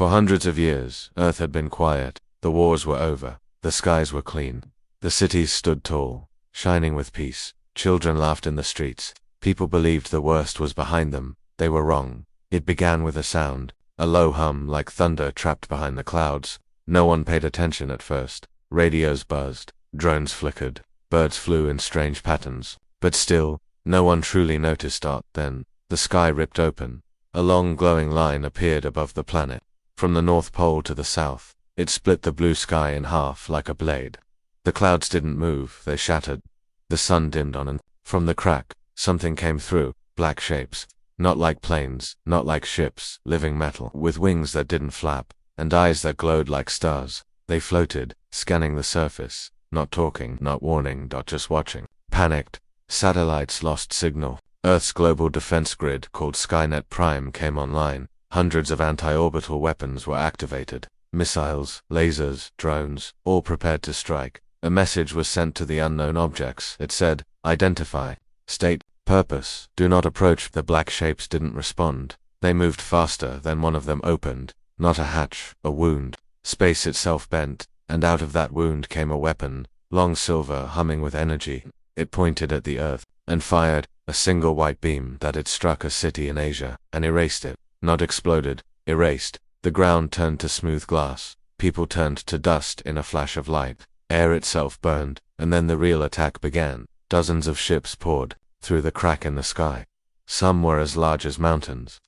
For hundreds of years, Earth had been quiet. The wars were over. The skies were clean. The cities stood tall, shining with peace. Children laughed in the streets. People believed the worst was behind them. They were wrong. It began with a sound, a low hum like thunder trapped behind the clouds. No one paid attention at first. Radios buzzed, drones flickered, birds flew in strange patterns. But still, no one truly noticed. Then, the sky ripped open. A long glowing line appeared above the planet. From the North Pole to the south, it split the blue sky in half like a blade. The clouds didn't move, they shattered. The sun dimmed on, and from the crack, something came through, black shapes. Not like planes, not like ships, living metal, with wings that didn't flap, and eyes that glowed like stars. They floated, scanning the surface, not talking, not warning, just watching. Panicked. Satellites lost signal. Earth's global defense grid, called Skynet Prime, came online. Hundreds of anti-orbital weapons were activated. Missiles, lasers, drones, all prepared to strike. A message was sent to the unknown objects. It said, identify, state, purpose, do not approach. The black shapes didn't respond. They moved faster. Then one of them opened. Not a hatch, a wound. Space itself bent, and out of that wound came a weapon, long silver, humming with energy. It pointed at the Earth, and fired, a single white beam that had struck a city in Asia, and erased it. Not exploded, erased. The ground turned to smooth glass. People turned to dust in a flash of light. Air itself burned, and then the real attack began. Dozens of ships poured through the crack in the sky. Some were as large as mountains.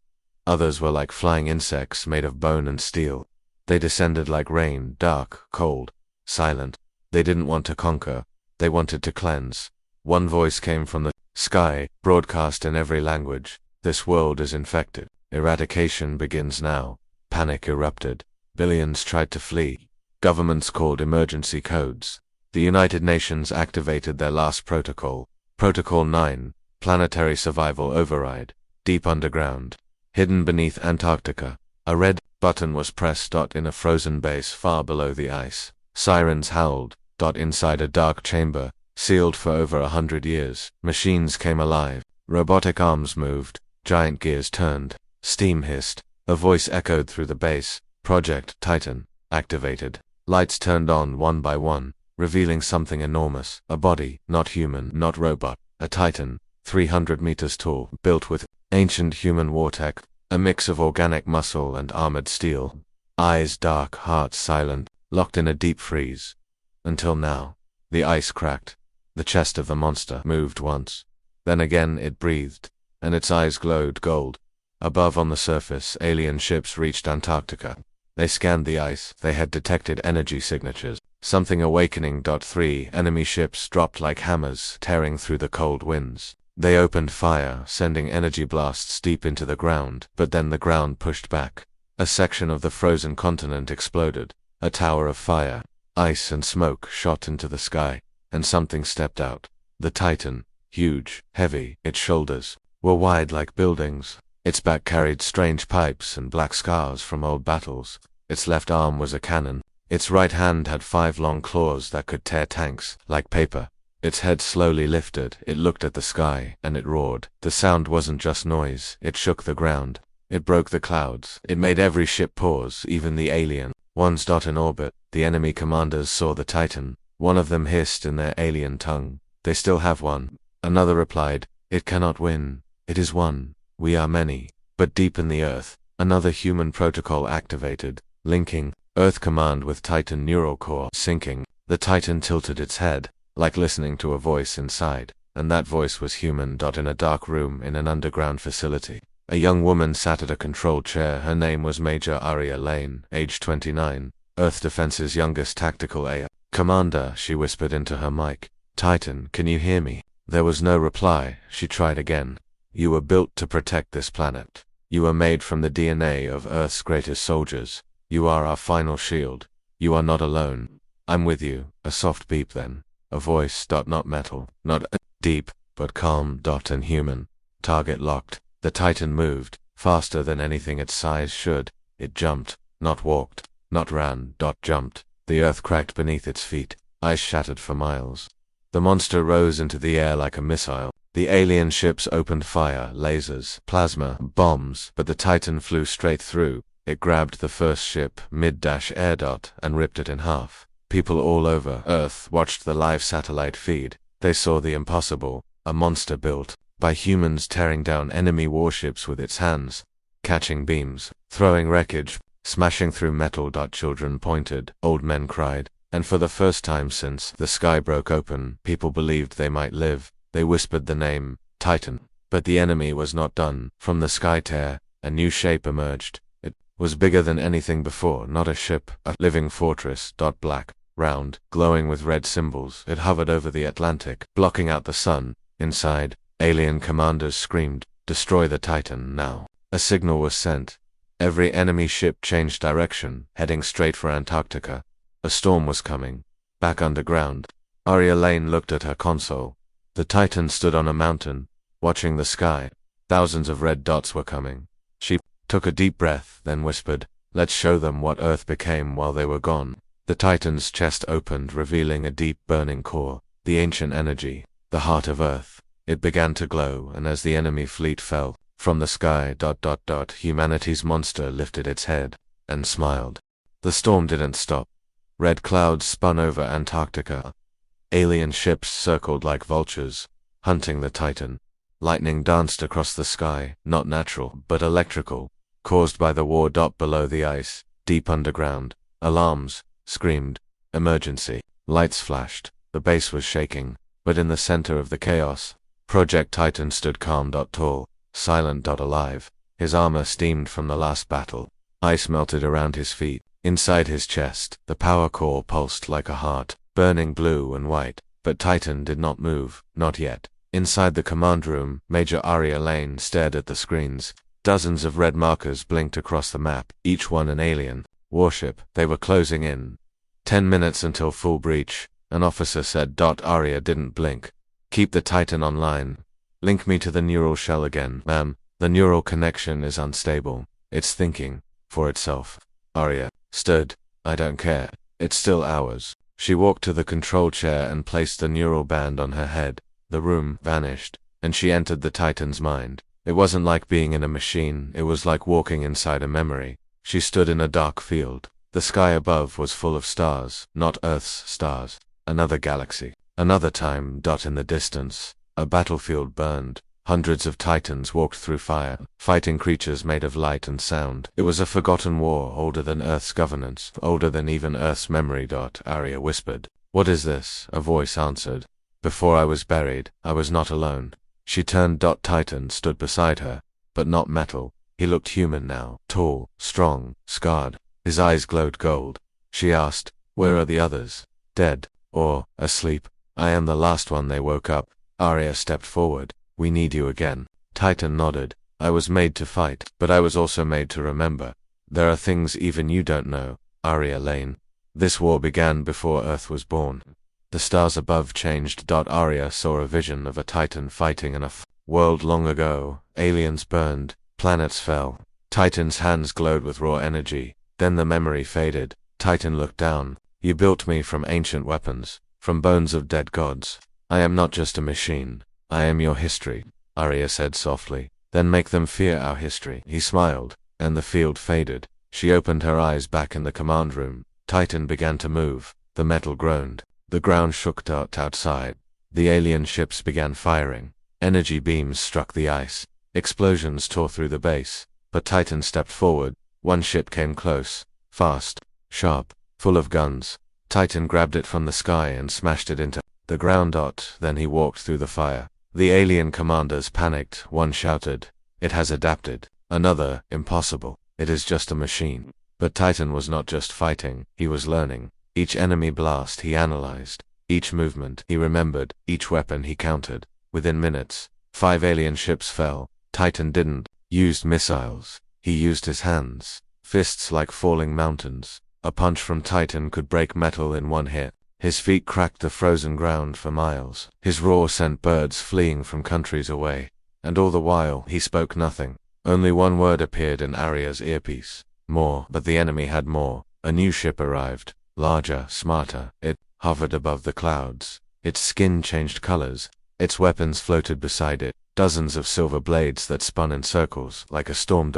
Others were like flying insects made of bone and steel. They descended like rain, dark, cold, silent. They didn't want to conquer. They wanted to cleanse. One voice came from the sky, broadcast in every language. This world is infected. Eradication begins now. Panic erupted. Billions tried to flee. Governments called emergency codes. The United Nations activated their last protocol. Protocol 9, Planetary Survival Override. Deep underground. Hidden beneath Antarctica. A red button was pressed. In a frozen base far below the ice. Sirens howled. Inside a dark chamber, sealed for over 100 years, machines came alive. Robotic arms moved. Giant gears turned. Steam hissed. A voice echoed through the base. Project Titan. Activated. Lights turned on one by one, revealing something enormous. A body, not human, not robot. A Titan, 300 meters tall, built with ancient human war tech, a mix of organic muscle and armored steel. Eyes dark, heart silent, locked in a deep freeze. Until now. The ice cracked. The chest of the monster moved once. Then again it breathed, and its eyes glowed gold. Above on the surface, alien ships reached Antarctica. They scanned the ice. They had detected energy signatures. Something awakening. 3 enemy ships dropped like hammers, tearing through the cold winds. They opened fire, sending energy blasts deep into the ground, but then the ground pushed back. A section of the frozen continent exploded. A tower of fire, ice and smoke shot into the sky, and something stepped out. The Titan, huge, heavy, its shoulders were wide like buildings. Its back carried strange pipes and black scars from old battles. Its left arm was a cannon. Its right hand had 5 long claws that could tear tanks like paper. Its head slowly lifted. It looked at the sky, and it roared. The sound wasn't just noise. It shook the ground. It broke the clouds. It made every ship pause, even the alien ones. In orbit, the enemy commanders saw the Titan. One of them hissed in their alien tongue. They still have one. Another replied, it cannot win. It is one. We are many. But deep in the Earth, another human protocol activated, linking Earth command with Titan neural core. Syncing, the Titan tilted its head, like listening to a voice inside, and that voice was human. In a dark room in an underground facility, a young woman sat at a control chair. Her name was Major Aria Lane, age 29, Earth Defense's youngest tactical AI. Commander, she whispered into her mic. Titan, can you hear me? There was no reply. She tried again. You were built to protect this planet. You were made from the DNA of Earth's greatest soldiers. You are our final shield. You are not alone. I'm with you. A soft beep then. A voice. Not metal. Not deep, but calm. And human. Target locked. The Titan moved, faster than anything its size should. It jumped. Not walked. Not ran. Jumped. The Earth cracked beneath its feet. Ice shattered for miles. The monster rose into the air like a missile. The alien ships opened fire, lasers, plasma, bombs, but the Titan flew straight through. It grabbed the first ship, mid-air, and ripped it in half. People all over Earth watched the live satellite feed. They saw the impossible, a monster built by humans tearing down enemy warships with its hands, catching beams, throwing wreckage, smashing through metal. Children pointed, old men cried, and for the first time since the sky broke open, people believed they might live. They whispered the name, Titan. But the enemy was not done. From the sky tear, a new shape emerged. It was bigger than anything before, not a ship, a living fortress. Black, round, glowing with red symbols. It hovered over the Atlantic, blocking out the sun. Inside, alien commanders screamed, "Destroy the Titan now." A signal was sent. Every enemy ship changed direction, heading straight for Antarctica. A storm was coming. Back underground, Arya Lane looked at her console. The Titan stood on a mountain, watching the sky. Thousands of red dots were coming. She took a deep breath, then whispered, "Let's show them what Earth became while they were gone." The Titan's chest opened, revealing a deep burning core, the ancient energy, the heart of Earth. It began to glow, and as the enemy fleet fell from the sky, humanity's monster lifted its head and smiled. The storm didn't stop. Red clouds spun over Antarctica. Alien ships circled like vultures, hunting the Titan. Lightning danced across the sky, not natural, but electrical, caused by the war. Below the ice, deep underground, alarms screamed, "Emergency." Lights flashed. The base was shaking, but in the center of the chaos, Project Titan stood calm. Tall, silent. Alive. His armor steamed from the last battle. Ice melted around his feet. Inside his chest, the power core pulsed like a heart, burning blue and white. But Titan did not move, not yet. Inside the command room, Major Arya Lane stared at the screens. Dozens of red markers blinked across the map, each one an alien warship. They were closing in. 10 minutes until full breach, an officer said. Arya didn't blink. "Keep the Titan online. Link me to the neural shell again, ma'am. The neural connection is unstable. It's thinking for itself." Arya stood. "I don't care. It's still ours." She walked to the control chair and placed the neural band on her head. The room vanished, and she entered the Titan's mind. It wasn't like being in a machine, it was like walking inside a memory. She stood in a dark field. The sky above was full of stars, not Earth's stars. Another galaxy. Another time. In the distance, a battlefield burned. Hundreds of Titans walked through fire, fighting creatures made of light and sound. It was a forgotten war, older than Earth's governance, older than even Earth's memory. Arya whispered. "What is this?" A voice answered. "Before I was buried, I was not alone." She turned. Titan stood beside her, but not metal. He looked human now, tall, strong, scarred. His eyes glowed gold. She asked, "Where are the others? Dead? Or asleep?" "I am the last one." They woke up. Arya stepped forward. "We need you again." Titan nodded. "I was made to fight, but I was also made to remember. There are things even you don't know, Arya Lane. This war began before Earth was born." The stars above changed. Arya saw a vision of a Titan fighting in a world long ago. Aliens burned, planets fell. Titan's hands glowed with raw energy. Then the memory faded. Titan looked down. "You built me from ancient weapons, from bones of dead gods. I am not just a machine. I am your history," Arya said softly. "Then make them fear our history." He smiled, and the field faded. She opened her eyes back in the command room. Titan began to move. The metal groaned. The ground shook. Outside, the alien ships began firing. Energy beams struck the ice. Explosions tore through the base. But Titan stepped forward. One ship came close, fast, sharp, full of guns. Titan grabbed it from the sky and smashed it into the ground. Then he walked through the fire. The alien commanders panicked. One shouted, "It has adapted." Another, "Impossible. It is just a machine." But Titan was not just fighting, he was learning. Each enemy blast he analyzed. Each movement he remembered. Each weapon he counted. Within minutes, 5 alien ships fell. Titan didn't use missiles. He used his hands. Fists like falling mountains. A punch from Titan could break metal in one hit. His feet cracked the frozen ground for miles. His roar sent birds fleeing from countries away. And all the while, he spoke nothing. Only one word appeared in Arya's earpiece. More. But the enemy had more. A new ship arrived. Larger, smarter. It hovered above the clouds. Its skin changed colors. Its weapons floated beside it. Dozens of silver blades that spun in circles, like a storm.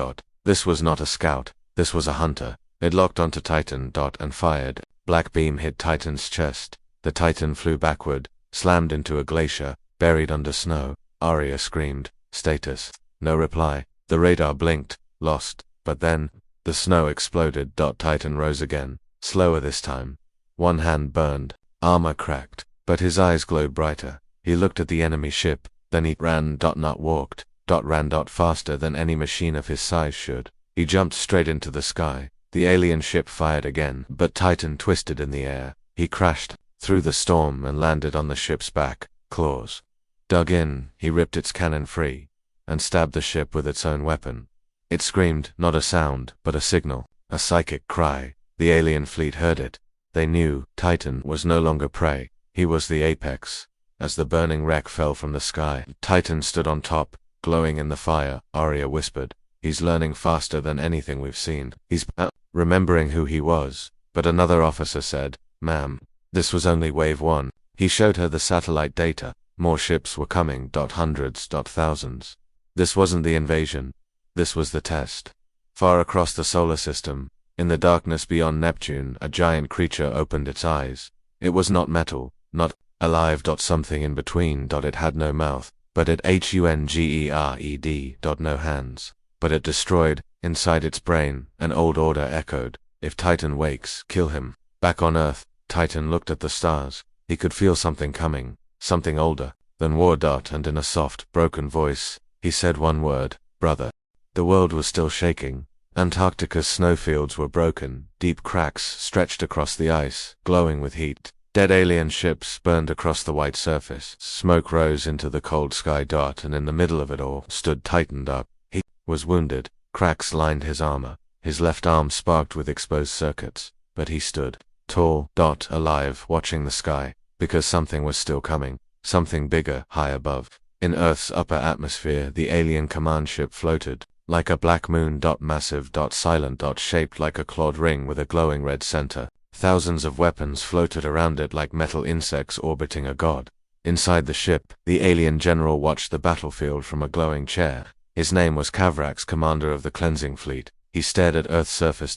This was not a scout. This was a hunter. It locked onto Titan. And fired. Black beam hit Titan's chest. The Titan flew backward, slammed into a glacier, buried under snow. Arya screamed. Status. No reply. The radar blinked. Lost. But then, the snow exploded. Titan rose again. Slower this time. One hand burned. Armor cracked. But his eyes glowed brighter. He looked at the enemy ship. Then he ran. Not walked. Ran. Faster than any machine of his size should. He jumped straight into the sky. The alien ship fired again, but Titan twisted in the air. He crashed through the storm and landed on the ship's back. Claws dug in. He ripped its cannon free and stabbed the ship with its own weapon. It screamed, not a sound, but a signal, a psychic cry. The alien fleet heard it. They knew Titan was no longer prey. He was the apex. As the burning wreck fell from the sky, Titan stood on top, glowing in the fire. Arya whispered, "He's learning faster than anything we've seen. He's remembering who he was." But another officer said, "Ma'am, this was only wave 1. He showed her the satellite data. More ships were coming. Hundreds. Thousands. This wasn't the invasion. This was the test." Far across the solar system, in the darkness beyond Neptune, a giant creature opened its eyes. It was not metal, not alive. Something in between. It had no mouth, but it hungered. No hands. But it destroyed. Inside its brain, an old order echoed. If Titan wakes, kill him. Back on Earth, Titan looked at the stars. He could feel something coming, something older than war. And in a soft, broken voice, he said one word, "Brother." The world was still shaking. Antarctica's snowfields were broken. Deep cracks stretched across the ice, glowing with heat. Dead alien ships burned across the white surface. Smoke rose into the cold sky. And in the middle of it all stood Titan. He was wounded. Cracks lined his armor. His left arm sparked with exposed circuits. But he stood tall. Alive, watching the sky. Because something was still coming. Something bigger, high above. In Earth's upper atmosphere, the alien command ship floated. Like a black moon. Massive. Silent. Shaped like a clawed ring with a glowing red center. Thousands of weapons floated around it like metal insects orbiting a god. Inside the ship, the alien general watched the battlefield from a glowing chair. His name was Kavrax, commander of the cleansing fleet. He stared at Earth's surface.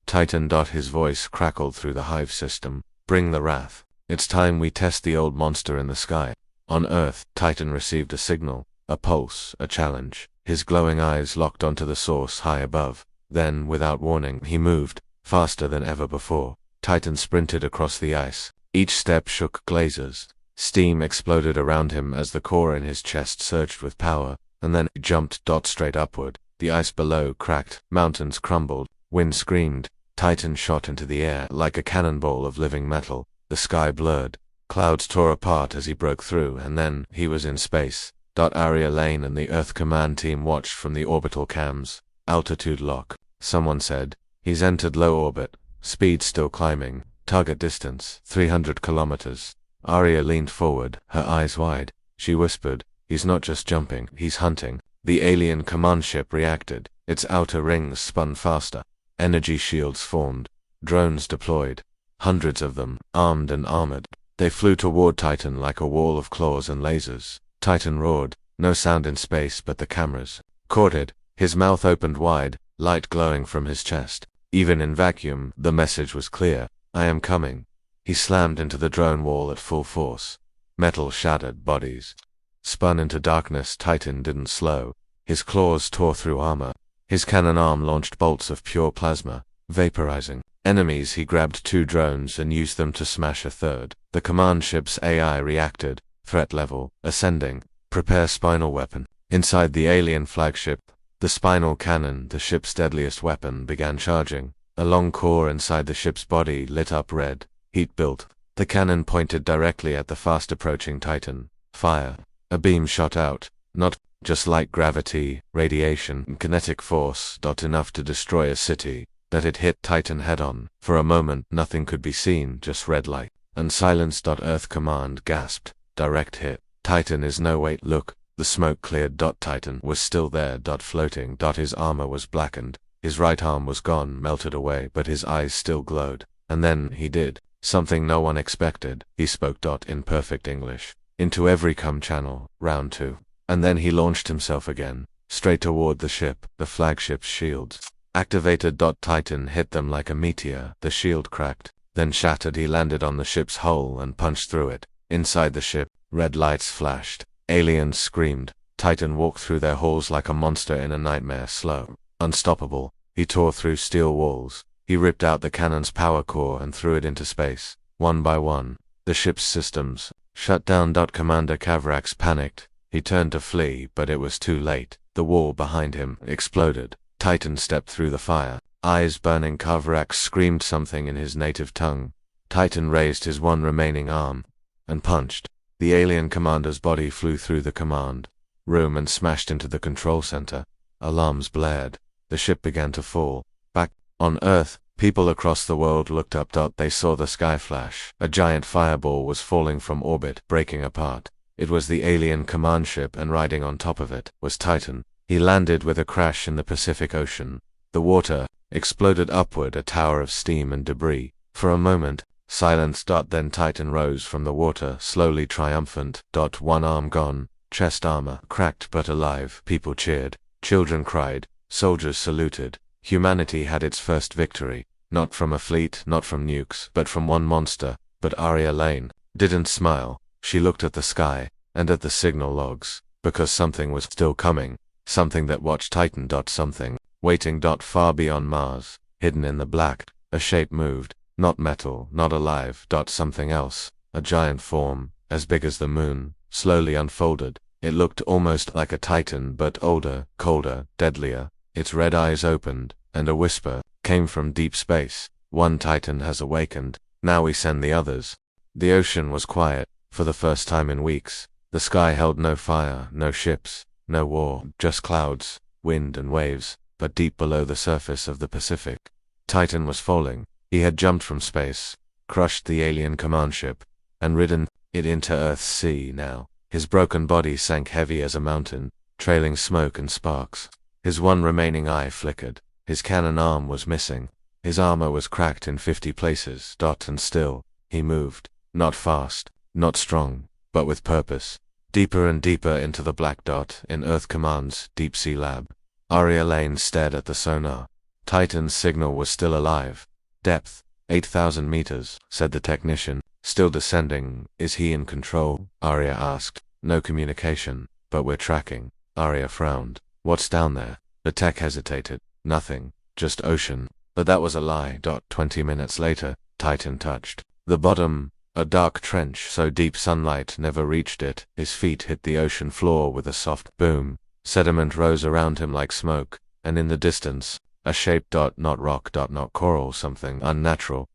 Titan. His voice crackled through the hive system. "Bring the wrath. It's time we test the old monster in the sky." On Earth, Titan received a signal, a pulse, a challenge. His glowing eyes locked onto the source high above. Then, without warning, he moved, faster than ever before. Titan sprinted across the ice. Each step shook glaciers. Steam exploded around him as the core in his chest surged with power, and then he jumped. Straight upward. The ice below cracked, mountains crumbled, wind screamed. Titan shot into the air like a cannonball of living metal. The sky blurred. Clouds tore apart as he broke through, and then he was in space. Arya Lane and the Earth command team watched from the orbital cams. Altitude lock. Someone said, "He's entered low orbit. Speed still climbing. Target distance, 300 kilometers." Arya leaned forward, her eyes wide. She whispered, "He's not just jumping, he's hunting." The alien command ship reacted. Its outer rings spun faster. Energy shields formed. Drones deployed. Hundreds of them, armed and armored. They flew toward Titan like a wall of claws and lasers. Titan roared. No sound in space, but the cameras caught it. His mouth opened wide, light glowing from his chest. Even in vacuum, the message was clear. "I am coming." He slammed into the drone wall at full force. Metal shattered, bodies spun into darkness. Titan didn't slow. His claws tore through armor. His cannon arm launched bolts of pure plasma, vaporizing enemies. He grabbed 2 drones and used them to smash a third. The command ship's AI reacted. Threat level ascending. Prepare spinal weapon. Inside the alien flagship, the spinal cannon, the ship's deadliest weapon, began charging. A long core inside the ship's body lit up red. Heat built. The cannon pointed directly at the fast-approaching Titan. Fire. A beam shot out. Not just light gravity, radiation, kinetic force. Enough to destroy a city. That it hit Titan head-on. For a moment, nothing could be seen, just red light. And silence. Earth command gasped. Direct hit. Titan is no wait. Look. The smoke cleared. Titan was still there. Floating. His armor was blackened. His right arm was gone, melted away, but his eyes still glowed. And then he did something no one expected. He spoke. In perfect English. Into every com channel. Round 2. And then he launched himself again. Straight toward the ship, the flagship's shields. Activated. Titan hit them like a meteor. The shield cracked, then shattered. He landed on the ship's hull and punched through it. Inside the ship, red lights flashed. Aliens screamed. Titan walked through their halls like a monster in a nightmare, slow, unstoppable. He tore through steel walls. He ripped out the cannon's power core and threw it into space. One by one, the ship's systems shut down. Commander Kavrax panicked. He turned to flee, but it was too late. The wall behind him exploded. Titan stepped through the fire, eyes burning. Kavrax screamed something in his native tongue. Titan raised his one remaining arm and punched. The alien commander's body flew through the command room and smashed into the control center. Alarms blared. The ship began to fall. Back on Earth, people across the world looked up. They saw the sky flash. A giant fireball was falling from orbit, breaking apart. It was the alien command ship, and riding on top of it was Titan. He landed with a crash in the Pacific Ocean. The water exploded upward, a tower of steam and debris. For a moment, silence. Then Titan rose from the water, slowly triumphant. One arm gone, chest armor cracked but alive. People cheered. Children cried. Soldiers saluted. Humanity had its first victory. Not from a fleet, not from nukes, but from one monster. But Arya Lane didn't smile. She looked at the sky and at the signal logs, because something was still coming. Something that watched Titan. Something waiting. Far beyond Mars, hidden in the black, a shape moved. Not metal, not alive. Something else. A giant form, as big as the moon, slowly unfolded. It looked almost like a Titan, but older, colder, deadlier. Its red eyes opened, and a whisper came from deep space. One Titan has awakened. Now we send the others. The ocean was quiet, for the first time in weeks. The sky held no fire, no ships, no war, just clouds, wind and waves. But deep below the surface of the Pacific, Titan was falling. He had jumped from space, crushed the alien command ship, and ridden it into Earth's sea. Now, his broken body sank heavy as a mountain, trailing smoke and sparks. His one remaining eye flickered. His cannon arm was missing. His armor was cracked in 50 places. And still, he moved. Not fast, not strong, but with purpose. Deeper and deeper into the black. In Earth Command's deep sea lab, Arya Lane stared at the sonar. Titan's signal was still alive. Depth, 8,000 meters, said the technician. Still descending. Is he in control? Arya asked. No communication, but we're tracking. Arya frowned. What's down there? The tech hesitated. Nothing, just ocean. But that was a lie. 20 minutes later, Titan touched the bottom, a dark trench so deep sunlight never reached it. His feet hit the ocean floor with a soft boom. Sediment rose around him like smoke, and in the distance, a shape. Not rock. Not coral. Something unnatural.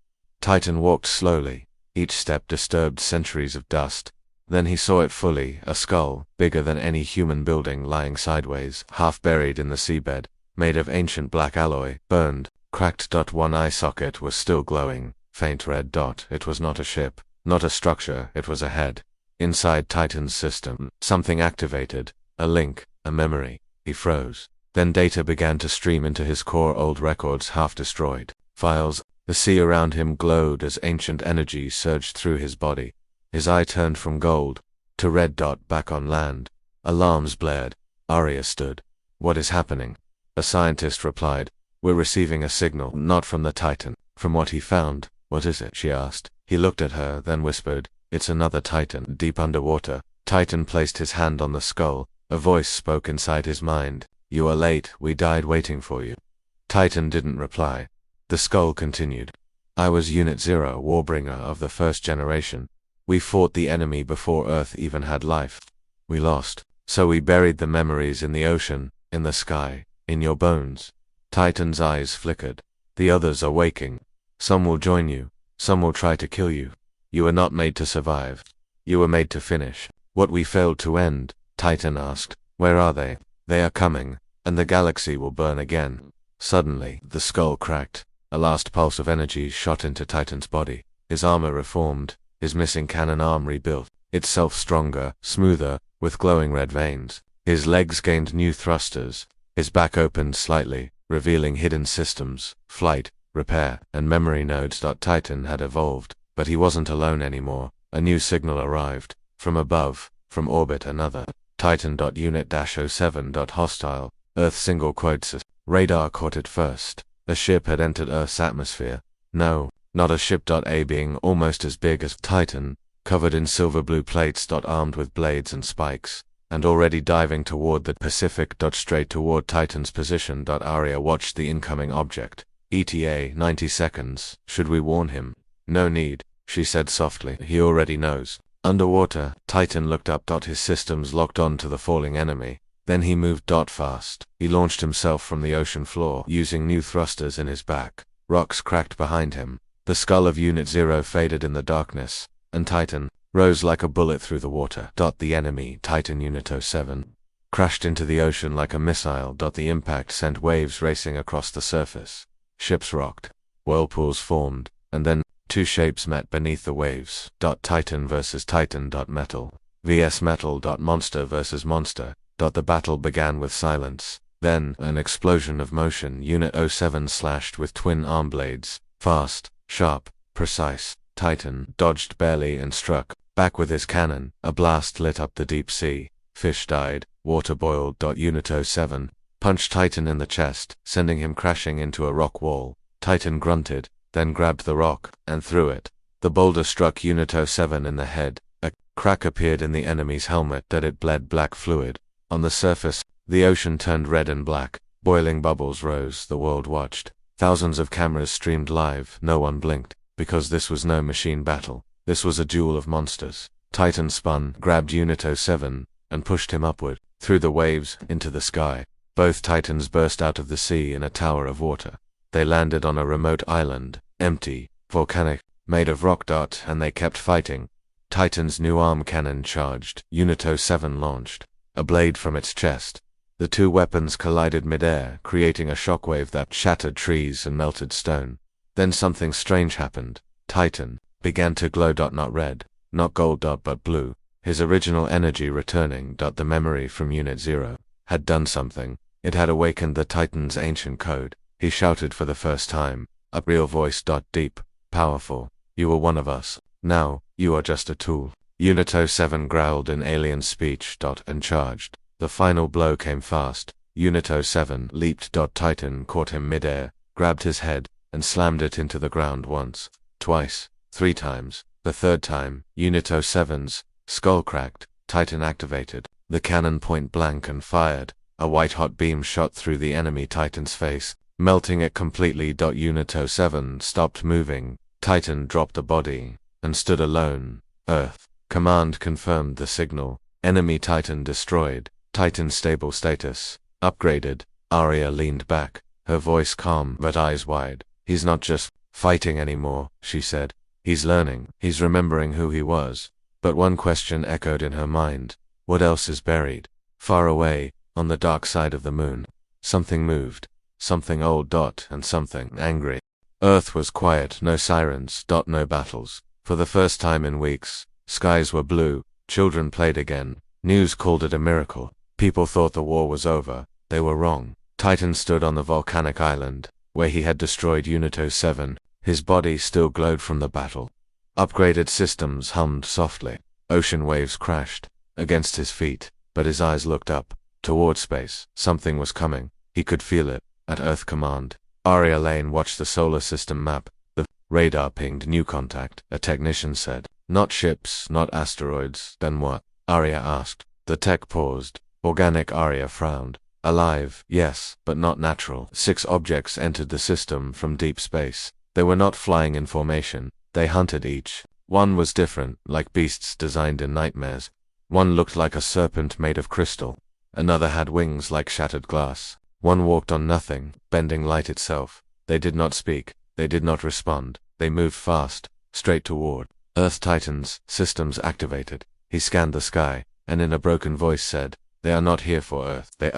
Titan walked slowly. Each step disturbed centuries of dust. Then he saw it fully, a skull, bigger than any human building, lying sideways, half buried in the seabed, made of ancient black alloy, burned, cracked. One eye socket was still glowing, faint red. It was not a ship, not a structure, it was a head. Inside Titan's system, something activated, a link, a memory. He froze. Then data began to stream into his core, old records half destroyed, files. The sea around him glowed as ancient energy surged through his body. His eye turned from gold to red. Back on land, alarms blared. Arya stood. What is happening? A scientist replied. We're receiving a signal, not from the Titan, from what he found. What is it? She asked. He looked at her, then whispered. It's another Titan, deep underwater. Titan placed his hand on the skull. A voice spoke inside his mind. You are late, we died waiting for you. Titan didn't reply. The skull continued. I was Unit 0, Warbringer of the first generation. We fought the enemy before Earth even had life. We lost, so we buried the memories in the ocean, in the sky, in your bones. Titan's eyes flickered. The others are waking. Some will join you, some will try to kill you. You were not made to survive. You were made to finish what we failed to end. Titan asked. Where are they? They are coming, and the galaxy will burn again. Suddenly, the skull cracked. A last pulse of energy shot into Titan's body. His armor reformed, his missing cannon arm rebuilt, itself stronger, smoother, with glowing red veins. His legs gained new thrusters. His back opened slightly, revealing hidden systems, flight, repair, and memory nodes. Titan had evolved, but he wasn't alone anymore. A new signal arrived. From above, from orbit. Another Titan. Unit-07. Hostile. Earth. Single quotes. Radar caught it first. A ship had entered Earth's atmosphere. No, not a ship. A being almost as big as Titan, covered in silver blue plates. Armed with blades and spikes, and already diving toward the Pacific. Straight toward Titan's position. Arya watched the incoming object. ETA 90 seconds. Should we warn him? No need, she said softly. He already knows. Underwater, Titan looked up. His systems locked on to the falling enemy. Then he moved. Fast. He launched himself from the ocean floor, using new thrusters in his back. Rocks cracked behind him. The skull of Unit 0 faded in the darkness, and Titan rose like a bullet through the water. The enemy, Titan Unit 07, crashed into the ocean like a missile. The impact sent waves racing across the surface. Ships rocked. Whirlpools formed, and then two shapes met beneath the waves. Titan versus Titan. Metal vs metal. Monster versus monster. The battle began with silence. Then, an explosion of motion. Unit 07 slashed with twin arm blades. Fast, sharp, precise. Titan dodged barely and struck back with his cannon. A blast lit up the deep sea. Fish died. Water boiled. Unit 07 punched Titan in the chest, sending him crashing into a rock wall. Titan grunted, then grabbed the rock and threw it. The boulder struck Unit 07 in the head. A crack appeared in the enemy's helmet. It bled black fluid. On the surface, the ocean turned red and black. Boiling bubbles rose. The world watched. Thousands of cameras streamed live. No one blinked, because this was no machine battle. This was a duel of monsters. Titan spun, grabbed Unit 07, and pushed him upward, through the waves, into the sky. Both Titans burst out of the sea in a tower of water. They landed on a remote island, empty, volcanic, made of rock. And they kept fighting. Titan's new arm cannon charged. Unit 07 launched a blade from its chest. The two weapons collided midair, creating a shockwave that shattered trees and melted stone. Then something strange happened. Titan began to glow. Not red, not gold. But blue. His original energy returning. The memory from Unit 0 had done something. It had awakened the Titan's ancient code. He shouted for the first time, a real voice. Deep, powerful. You were one of us. Now, you are just a tool. Unit 07 growled in alien speech. And charged. The final blow came fast. Unit 07 leaped. Titan caught him midair, grabbed his head, and slammed it into the ground once, twice, 3 times. The third time, Unit 07's skull cracked. Titan activated the cannon point blank and fired. A white-hot beam shot through the enemy Titan's face, melting it completely. Unit 07 stopped moving. Titan dropped the body and stood alone. Earth Command confirmed the signal. Enemy Titan destroyed. Titan stable status upgraded. Arya leaned back, her voice calm but eyes wide. He's not just fighting anymore, she said. He's learning. He's remembering who he was. But one question echoed in her mind. What else is buried? Far away, on the dark side of the moon, something moved. Something old. And something angry. Earth was quiet. No sirens. No battles. For the first time in weeks, skies were blue. Children played again. News called it a miracle. People thought the war was over. They were wrong. Titan stood on the volcanic island, where he had destroyed Unit 07. His body still glowed from the battle. Upgraded systems hummed softly. Ocean waves crashed against his feet, but his eyes looked up, toward space. Something was coming. He could feel it. At Earth Command, Arya Lane watched the solar system map. The radar pinged new contact, a technician said. Not ships, not asteroids. Then what? Arya asked. The tech paused. Organic. Arya frowned. Alive, yes, but not natural. 6 objects entered the system from deep space. They were not flying in formation. They hunted each. One was different, like beasts designed in nightmares. One looked like a serpent made of crystal. Another had wings like shattered glass. One walked on nothing, bending light itself. They did not speak. They did not respond. They moved fast, straight toward Earth. Titans, systems activated. He scanned the sky, and in a broken voice said, "They are not here for Earth. They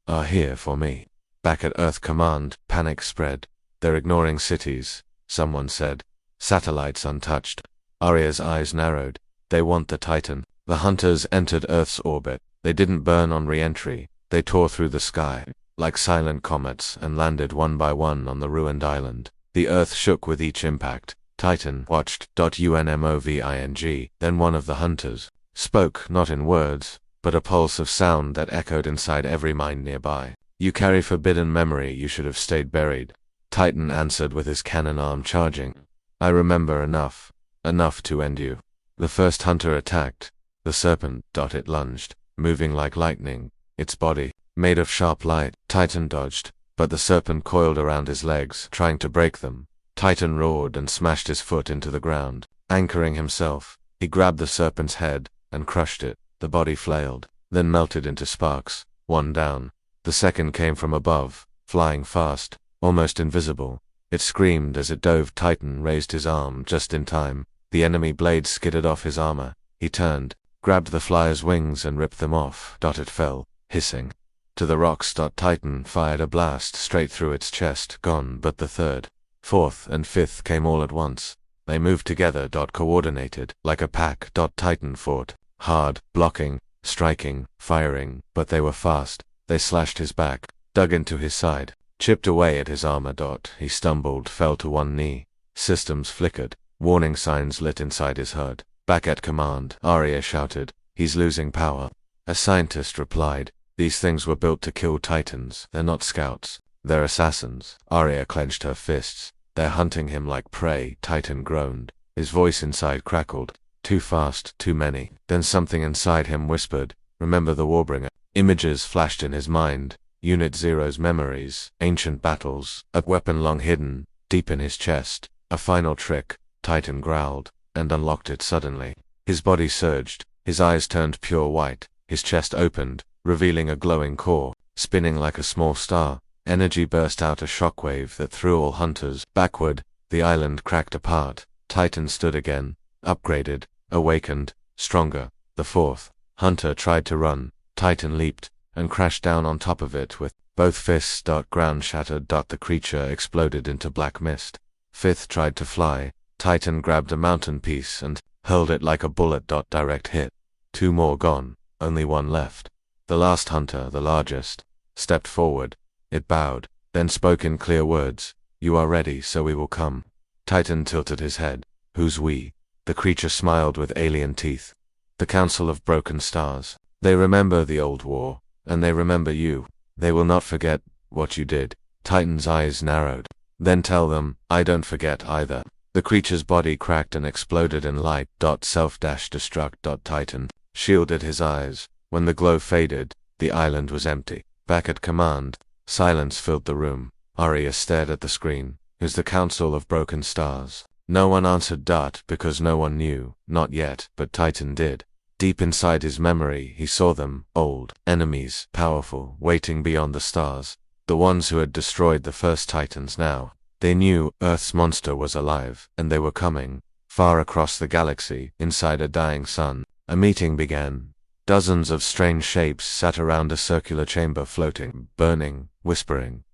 are here for me." Back at Earth Command, panic spread. "They're ignoring cities," someone said. "Satellites untouched." Arya's eyes narrowed. "They want the Titan." The hunters entered Earth's orbit. They didn't burn on re-entry. They tore through the sky, like silent comets, and landed one by one on the ruined island. The Earth shook with each impact. Titan watched. Unmoving. Then one of the hunters spoke, not in words, but a pulse of sound that echoed inside every mind nearby. You carry forbidden memory, you should have stayed buried. Titan answered with his cannon arm charging. I remember enough. Enough to end you. The first hunter attacked. The serpent. It lunged, moving like lightning, its body made of sharp light. Titan dodged, but the serpent coiled around his legs, trying to break them. Titan roared and smashed his foot into the ground. Anchoring himself, he grabbed the serpent's head and crushed it. The body flailed, then melted into sparks. One down. The second came from above, flying fast, almost invisible. It screamed as it dove. Titan raised his arm just in time. The enemy blade skidded off his armor. He turned, grabbed the flyer's wings and ripped them off. It fell, hissing, to the rocks. Titan fired a blast straight through its chest. Gone. But the third, fourth, and fifth came all at once. They moved together. Coordinated, like a pack. Titan fought hard, blocking, striking, firing, but they were fast. They slashed his back, dug into his side, chipped away at his armor. He stumbled, fell to one knee. Systems flickered. Warning signs lit inside his HUD. Back at command, Arya shouted, "He's losing power." A scientist replied, "These things were built to kill Titans. They're not scouts. They're assassins." Arya clenched her fists. "They're hunting him like prey." Titan groaned. His voice inside crackled. Too fast, too many. Then something inside him whispered, "Remember the Warbringer." Images flashed in his mind. Unit Zero's memories, ancient battles, a weapon long hidden, deep in his chest. A final trick. Titan growled, and unlocked it suddenly. His body surged, his eyes turned pure white, his chest opened, revealing a glowing core, spinning like a small star. Energy burst out, a shockwave that threw all hunters backward. The island cracked apart. Titan stood again, upgraded, awakened, stronger. The fourth hunter tried to run. Titan leaped, and crashed down on top of it with both fists. Ground shattered. The creature exploded into black mist. Fifth tried to fly. Titan grabbed a mountain piece and hurled it like a bullet. Direct hit. Two more gone, only one left. The last hunter, the largest, stepped forward. It bowed, then spoke in clear words, "You are ready, so we will come." Titan tilted his head. "Who's we?" The creature smiled with alien teeth. "The Council of Broken Stars. They remember the old war, and they remember you. They will not forget what you did." Titan's eyes narrowed. "Then tell them, I don't forget either." The creature's body cracked and exploded in light. Self-destruct. Titan shielded his eyes. When the glow faded, the island was empty. Back at command, silence filled the room. Arya stared at the screen. "Who's the Council of Broken Stars?" No one answered. Because no one knew, not yet, but Titan did. Deep inside his memory, he saw them, old, enemies, powerful, waiting beyond the stars. The ones who had destroyed the first Titans now. They knew Earth's monster was alive, and they were coming. Far across the galaxy, inside a dying sun, a meeting began. Dozens of strange shapes sat around a circular chamber, floating, burning, whispering.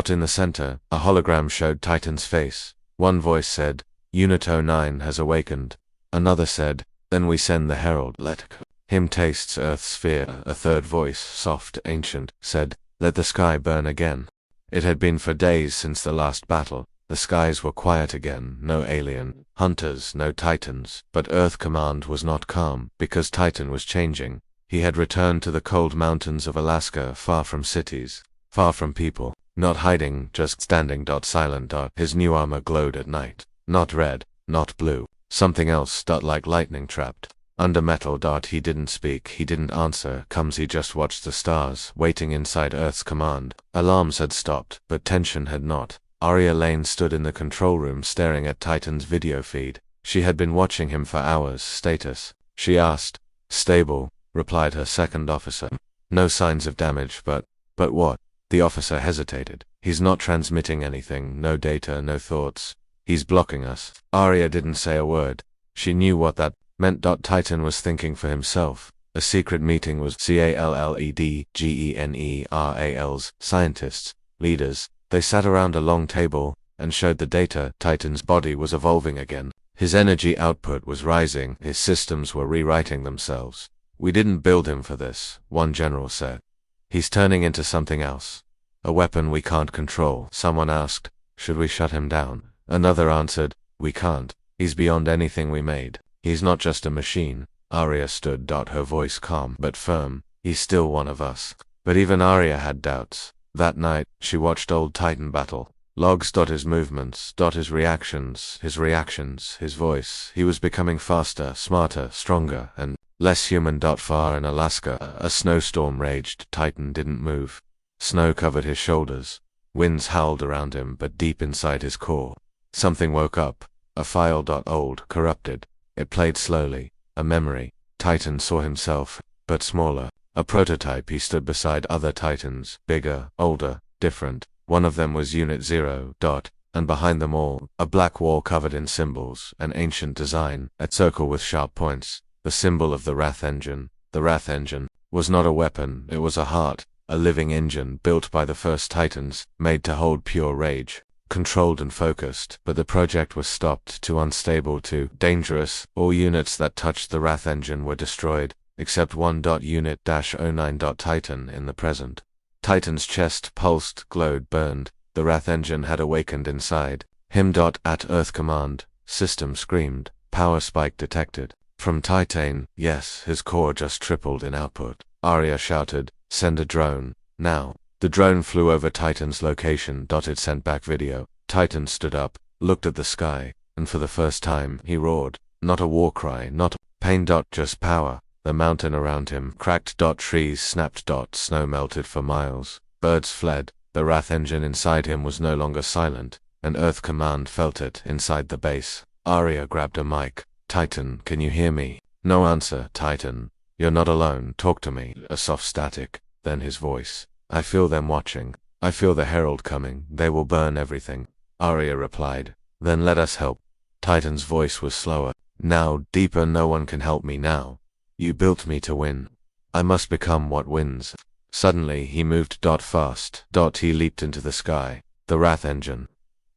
In the center, a hologram showed Titan's face. One voice said, "Unit 09 has awakened." Another said, "Then we send the Herald. Let him taste Earth's sphere." A third voice, soft, ancient, said, "Let the sky burn again." It had been for days since the last battle. The skies were quiet again, no alien hunters, no Titans, but Earth Command was not calm, because Titan was changing. He had returned to the cold mountains of Alaska, far from cities, far from people, not hiding, just standing. Silent. His new armor glowed at night. Not red, not blue, something else. Like lightning trapped under metal. He didn't speak, he didn't answer. He just watched the stars, waiting inside Earth's command. Alarms had stopped, but tension had not. Arya Lane stood in the control room staring at Titan's video feed. She had been watching him for hours. Status, she asked. "Stable," replied her second officer. "No signs of damage, but what?" The officer hesitated. "He's not transmitting anything, no data, no thoughts. He's blocking us." Arya didn't say a word. She knew what that meant. Titan was thinking for himself. A secret meeting was CALLEDGENERAL's scientists, leaders. They sat around a long table and showed the data. Titan's body was evolving again. His energy output was rising. His systems were rewriting themselves. "We didn't build him for this," one general said. "He's turning into something else. A weapon we can't control." Someone asked, "Should we shut him down?" Another answered, "We can't. He's beyond anything we made. He's not just a machine." Arya stood. Her voice calm but firm. "He's still one of us." But even Arya had doubts. That night, she watched old Titan battle. Logs. His movements. His reactions. His voice. He was becoming faster, smarter, stronger, and less human. Far in Alaska, a snowstorm raged. Titan didn't move. Snow covered his shoulders. Winds howled around him, but deep inside his core, something woke up. A file. Old, corrupted. It played slowly. A memory. Titan saw himself, but smaller. A prototype. He stood beside other Titans, bigger, older, different. One of them was Unit 0. And behind them all, a black wall covered in symbols, an ancient design, a circle with sharp points, the symbol of the Wrath Engine. The Wrath Engine was not a weapon, it was a heart, a living engine built by the first Titans, made to hold pure rage. Controlled and focused, but the project was stopped, too unstable, too dangerous. All units that touched the Wrath Engine were destroyed, except one. Unit-09. Titan in the present. Titan's chest pulsed, glowed, burned. The Wrath Engine had awakened inside him. At Earth command, system screamed. Power spike detected. From Titan, yes, his core just tripled in output. Arya shouted, "Send a drone, now." The drone flew over Titan's location. It sent back video. Titan stood up, looked at the sky, and for the first time, he roared. Not a war cry, not pain. Just power. The mountain around him cracked. Trees snapped. Snow melted for miles. Birds fled. The Wrath Engine inside him was no longer silent, and Earth Command felt it inside the base. Arya grabbed a mic. "Titan, can you hear me?" No answer. "Titan, you're not alone, talk to me." A soft static, then his voice. "I feel them watching. I feel the Herald coming. They will burn everything." Arya replied, "Then let us help." Titan's voice was slower. "Now, deeper. No one can help me now. You built me to win. I must become what wins." Suddenly, he moved. Fast. He leaped into the sky. The Wrath Engine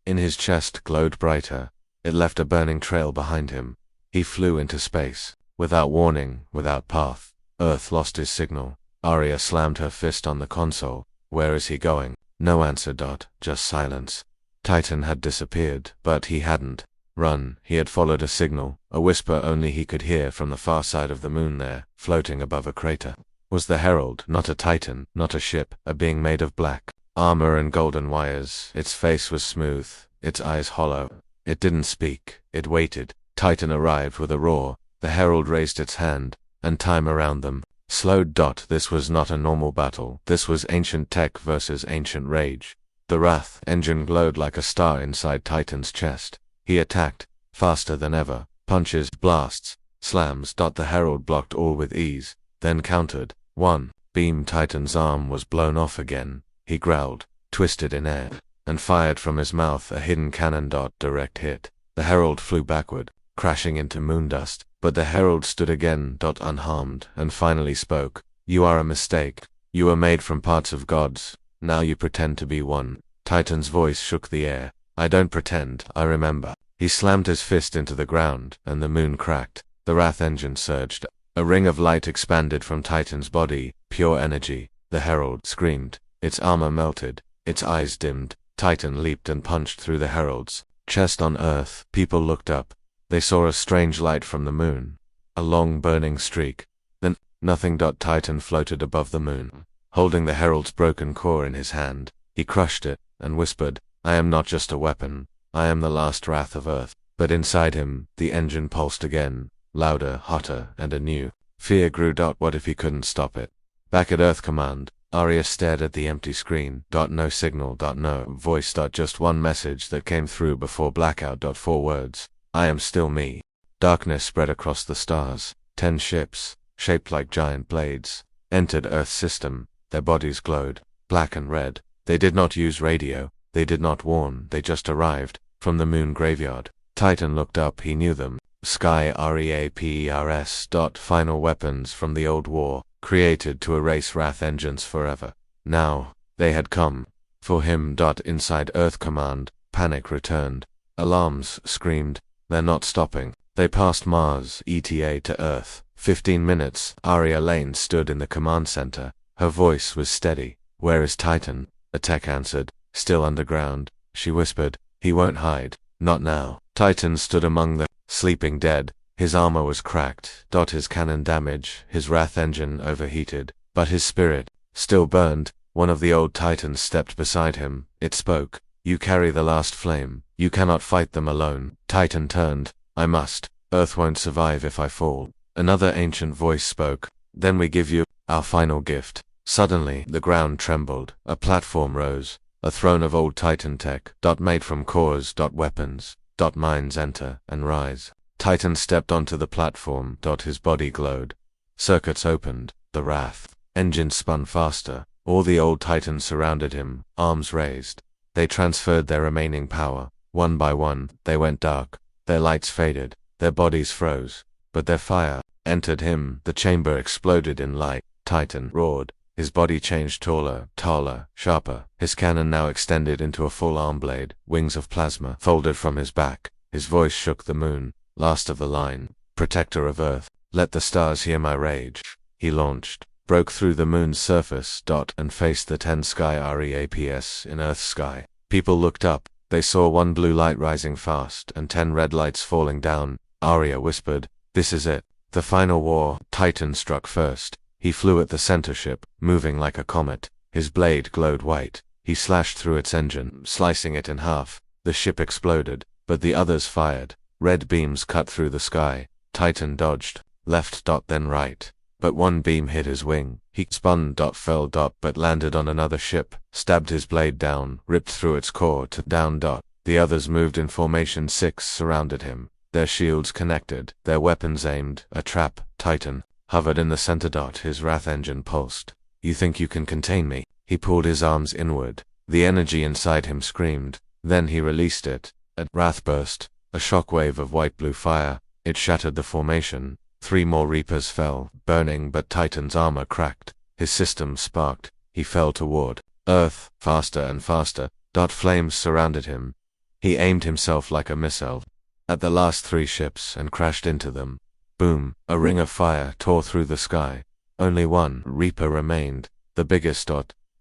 in his chest glowed brighter. It left a burning trail behind him. He flew into space. Without warning, without path. Earth lost his signal. Arya slammed her fist on the console. "Where is he going?" No answer. Just silence. Titan had disappeared, but he hadn't run. He had followed a signal, a whisper only he could hear from the far side of the moon there, floating above a crater. Was the Herald, not a Titan, not a ship, a being made of black armor and golden wires. Its face was smooth, its eyes hollow. It didn't speak, it waited. Titan arrived with a roar. The Herald raised its hand, and time around them slowed. This was not a normal battle. This was ancient tech versus ancient rage. The Wrath Engine glowed like a star inside Titan's chest. He attacked, faster than ever. Punches, blasts, slams. The Herald blocked all with ease, then countered. One beam. Titan's arm was blown off again. He growled, twisted in air, and fired from his mouth a hidden cannon. Direct hit. The Herald flew backward, crashing into moondust. But the Herald stood again. Unharmed, and finally spoke. "You are a mistake. You were made from parts of gods. Now you pretend to be one." Titan's voice shook the air. "I don't pretend, I remember." He slammed his fist into the ground, and the moon cracked. The Wrath Engine surged. A ring of light expanded from Titan's body, pure energy. The Herald screamed. Its armor melted. Its eyes dimmed. Titan leaped and punched through the Herald's chest. On Earth, people looked up. They saw a strange light from the moon. A long burning streak. Then, nothing. Titan floated above the moon, holding the Herald's broken core in his hand. He crushed it, and whispered, "I am not just a weapon. I am the last wrath of Earth." But inside him, the engine pulsed again, louder, hotter, and anew. Fear grew. What if he couldn't stop it? Back at Earth Command, Arya stared at the empty screen. No signal. No voice. Just one message that came through before blackout. 4 words. "I am still me." Darkness spread across the stars. 10 ships, shaped like giant blades, entered Earth's system. Their bodies glowed, black and red. They did not use radio. They did not warn. They just arrived, from the moon graveyard. Titan looked up. He knew them. Sky Reapers. Final weapons from the old war, created to erase Wrath Engines forever. Now, they had come. For him. Inside Earth Command, panic returned. Alarms screamed. They're not stopping. They passed Mars, ETA to Earth. 15 minutes. Arya Lane stood in the command center. Her voice was steady. "Where is Titan?" A tech answered. "Still underground." She whispered, "He won't hide. Not now." Titan stood among the sleeping dead. His armor was cracked. His cannon damage, his Wrath Engine overheated. But his spirit still burned. One of the old titans stepped beside him. It spoke. You carry the last flame. You cannot fight them alone. Titan turned. I must. Earth won't survive if I fall. Another ancient voice spoke. Then we give you our final gift. Suddenly, the ground trembled. A platform rose. A throne of old Titan tech. Made from cores. Weapons. Minds enter and rise. Titan stepped onto the platform. His body glowed. Circuits opened. The wrath engine spun faster. All the old Titans surrounded him, arms raised. They transferred their remaining power. One by one, they went dark. Their lights faded. Their bodies froze. But their fire entered him. The chamber exploded in light. Titan roared. His body changed taller, sharper. His cannon now extended into a full arm blade. Wings of plasma folded from his back. His voice shook the moon. Last of the line. Protector of Earth. Let the stars hear my rage. He launched. Broke through the moon's surface. And faced the 10 sky REAPS in Earth's sky. People looked up. They saw one blue light rising fast and 10 red lights falling down. Arya whispered, "This is it. The final war." Titan struck first. He flew at the center ship, moving like a comet. His blade glowed white. He slashed through its engine, slicing it in half. The ship exploded, but the others fired. Red beams cut through the sky. Titan dodged, left. Then right. But one beam hit his wing. He spun. Fell. But landed on another ship, stabbed his blade down, ripped through its core to down. The others moved in formation. 6 surrounded him. Their shields connected, their weapons aimed. A trap. Titan hovered in the center. His wrath engine pulsed. You think you can contain me? He pulled his arms inward. The energy inside him screamed. Then he released it. A wrath burst. A shockwave of white-blue fire. It shattered the formation. 3 more Reapers fell, burning, but Titan's armor cracked. His system sparked. He fell toward Earth, faster and faster. Flames surrounded him. He aimed himself like a missile at the last 3 ships and crashed into them. Boom! A ring of fire tore through the sky. Only one Reaper remained, the biggest.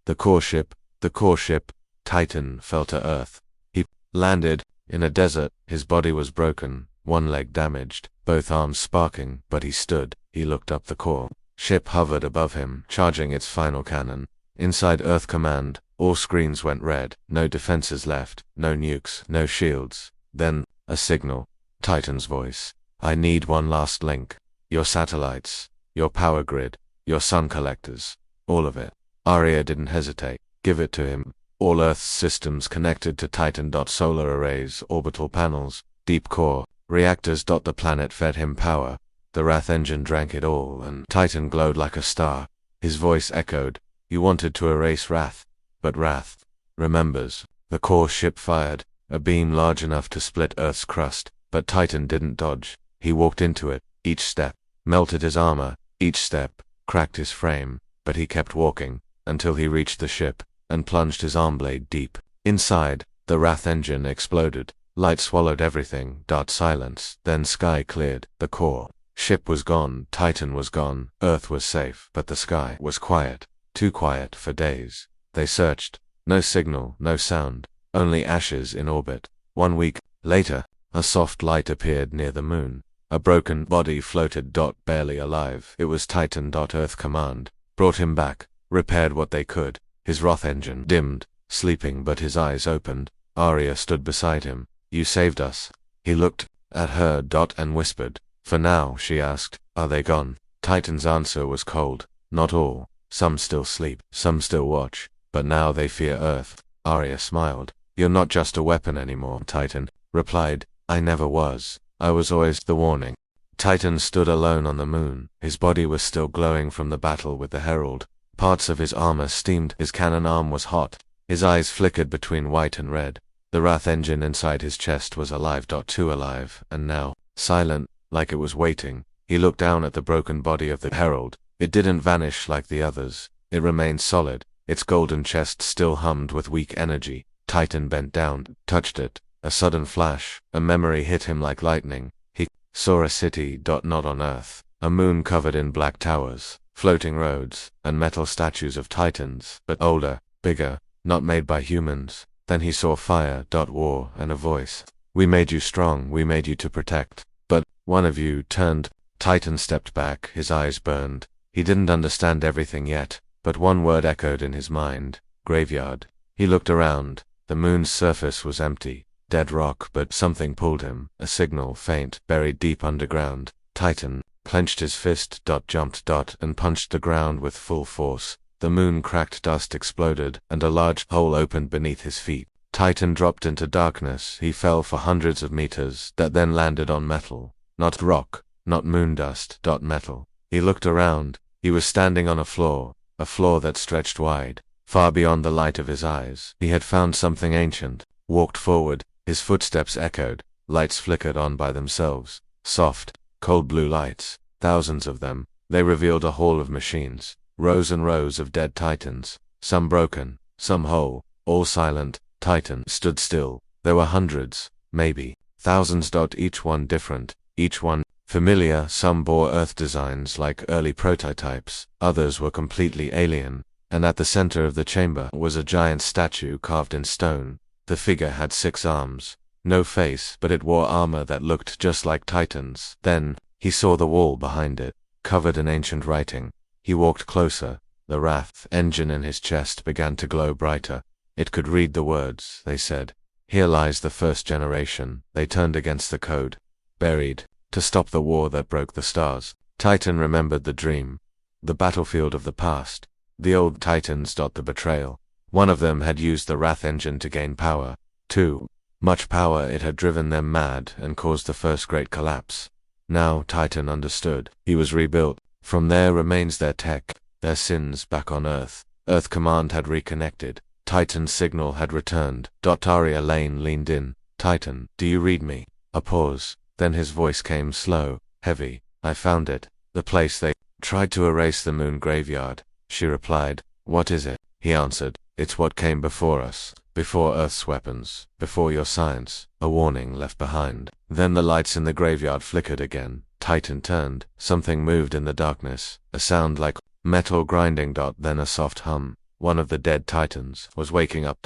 The core ship. Titan fell to Earth. He landed in a desert. His body was broken, one leg damaged, both arms sparking, but he stood. He looked up. The core ship hovered above him, charging its final cannon. Inside Earth Command, all screens went red. No defenses left, no nukes, no shields. Then, a signal. Titan's voice. I need one last link. Your satellites, your power grid, your sun collectors, all of it. Arya didn't hesitate. Give it to him. All Earth's systems connected to Titan. Solar arrays, orbital panels, deep core, reactors. The planet fed him power. The wrath engine drank it all, and Titan glowed like a star. His voice echoed. You wanted to erase Wrath, but Wrath remembers. The core ship fired, a beam large enough to split Earth's crust, but Titan didn't dodge. He walked into it. Each step melted his armor. Each step cracked his frame, but he kept walking until he reached the ship and plunged his arm blade deep. Inside, the Wrath engine exploded. Light swallowed everything. Silence. Then sky cleared. The core ship was gone. Titan was gone. Earth was safe, but the sky was quiet. Too quiet for days. They searched. No signal, no sound. Only ashes in orbit. 1 week later, a soft light appeared near the moon. A broken body floated. Barely alive. It was Titan. Earth Command brought him back, repaired what they could. His wrath engine dimmed, sleeping, but his eyes opened. Arya stood beside him. You saved us. He looked at her. And whispered. For now, she asked, are they gone? Titan's answer was cold. Not all. Some still sleep, some still watch, but now they fear Earth. Arya smiled. You're not just a weapon anymore, Titan replied. I never was. I was always the warning. Titan stood alone on the moon. His body was still glowing from the battle with the Herald. Parts of his armor steamed. His cannon arm was hot. His eyes flickered between white and red. The wrath engine inside his chest was alive. Too alive, and now, silent, like it was waiting. He looked down at the broken body of the Herald. It didn't vanish like the others. It remained solid. Its golden chest still hummed with weak energy. Titan bent down, touched it. A sudden flash, a memory hit him like lightning. He saw a city. Not on Earth. A moon covered in black towers, floating roads, and metal statues of Titans, but older, bigger, not made by humans. Then he saw fire. War, and a voice. We made you strong. We made you to protect. But one of you turned. Titan stepped back. His eyes burned. He didn't understand everything yet, but one word echoed in his mind: graveyard. He looked around. The moon's surface was empty, dead rock, but something pulled him, a signal, faint, buried deep underground. Titan clenched his fist, jumped, and punched the ground with full force. The moon cracked, dust exploded, and a large hole opened beneath his feet. Titan dropped into darkness. He fell for hundreds of meters, that then landed on metal. Not rock, not moon dust, metal. He looked around. He was standing on a floor that stretched wide, far beyond the light of his eyes. He had found something ancient. Walked forward. His footsteps echoed. Lights flickered on by themselves. Soft, cold blue lights. Thousands of them. They revealed a hall of machines. Rows and rows of dead titans. Some broken, some whole, all silent. Titan stood still. There were hundreds, maybe thousands. Each one different. Each one familiar. Some bore Earth designs like early prototypes. Others were completely alien. And at the center of the chamber was a giant statue carved in stone. The figure had 6 arms. No face, but it wore armor that looked just like Titan's. Then, he saw the wall behind it, covered in ancient writing. He walked closer. The wrath engine in his chest began to glow brighter. It could read the words. They said, "Here lies the first generation. They turned against the code. Buried. To stop the war that broke the stars." Titan remembered the dream. The battlefield of the past. The old Titans. The betrayal. One of them had used the wrath engine to gain power. Too much power. It had driven them mad and caused the first great collapse. Now Titan understood. He was rebuilt. From their remains, their tech, their sins back on Earth. Earth Command had reconnected. Titan's signal had returned. Arya Lane leaned in. "Titan, do you read me?" A pause. Then his voice came slow, heavy. "I found it. The place they tried to erase, the moon graveyard." She replied. "What is it?" He answered. "It's what came before us. Before Earth's weapons. Before your science. A warning left behind." Then the lights in the graveyard flickered again. Titan turned. Something moved in the darkness. A sound like metal grinding. Then a soft hum. One of the dead Titans was waking up.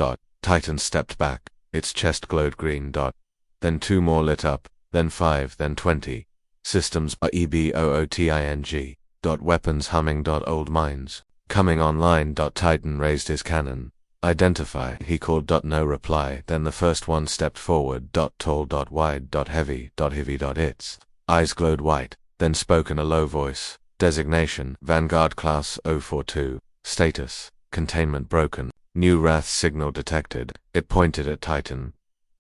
Titan stepped back. Its chest glowed green. Then 2 more lit up. Then 5. Then 20. Systems EBOOTING. Weapons humming. Old mines coming online. Titan raised his cannon. "Identify," he called. No reply. Then the first one stepped forward. Tall. Wide. Heavy. Its eyes glowed white. Then spoke in a low voice. "Designation: Vanguard Class 042. Status: Containment broken. New wrath signal detected." It pointed at Titan.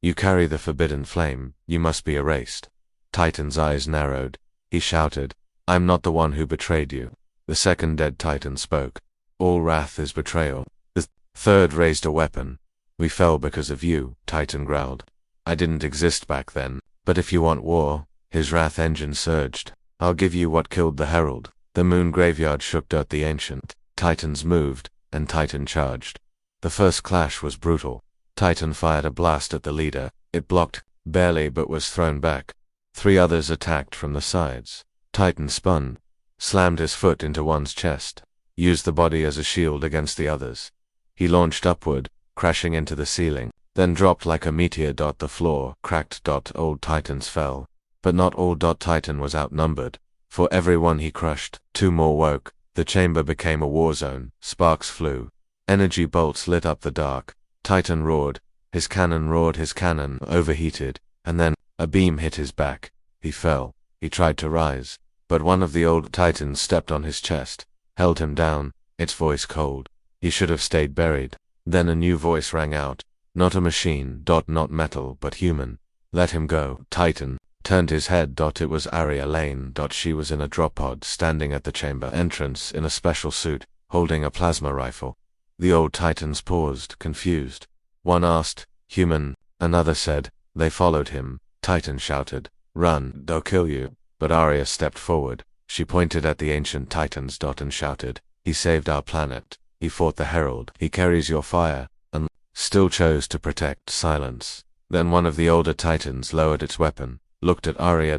"You carry the forbidden flame. You must be erased." Titan's eyes narrowed. He shouted, "I'm not the one who betrayed you." The second dead Titan spoke. "All wrath is betrayal." The third raised a weapon. "We fell because of you," Titan growled. "I didn't exist back then. But if you want war," his wrath engine surged, "I'll give you what killed the Herald." The moon graveyard shook. The ancient Titans moved, and Titan charged. The first clash was brutal. Titan fired a blast at the leader. It blocked, barely, but was thrown back. 3 others attacked from the sides. Titan spun, slammed his foot into one's chest, used the body as a shield against the others. He launched upward, crashing into the ceiling, then dropped like a meteor. The floor cracked. Old Titans fell. But not all. Titan was outnumbered. For every one he crushed, 2 more woke. The chamber became a war zone. Sparks flew. Energy bolts lit up the dark. Titan roared. His cannon roared. His cannon overheated. And then, a beam hit his back. He fell. He tried to rise. But one of the old Titans stepped on his chest, held him down, its voice cold. He should have stayed buried. Then a new voice rang out. Not a machine. Not metal, but human. "Let him go." Titan turned his head. It was Arya Lane. She was in a drop pod, standing at the chamber entrance in a special suit, holding a plasma rifle. The old Titans paused, confused. One asked, "Human?" Another said, "They followed him." Titan shouted, "Run, they'll kill you." But Arya stepped forward. She pointed at the ancient Titans. And shouted, "He saved our planet. He fought the Herald. He carries your fire." And still chose to protect. Silence. Then one of the older Titans lowered its weapon, looked at Arya.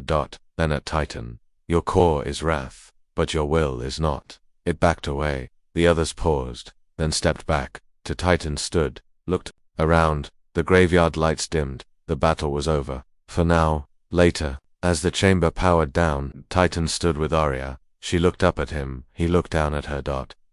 Then at Titan. "Your core is wrath, but your will is not." It backed away. The others paused, then stepped back. Titan stood, looked around. The graveyard lights dimmed. The battle was over. For now. Later, as the chamber powered down, Titan stood with Arya. She looked up at him. He looked down at her.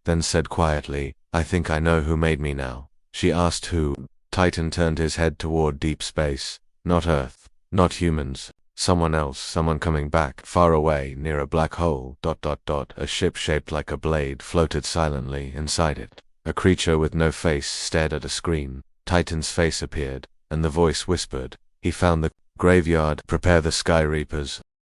then said quietly, "I think I know who made me now." She asked who. Titan turned his head toward deep space. Not Earth, not humans, someone else, someone coming back, far away, near a black hole, ... A ship shaped like a blade floated silently inside it. A creature with no face stared at a screen. Titan's face appeared, and the voice whispered, "He found the graveyard. Prepare the Sky Reapers."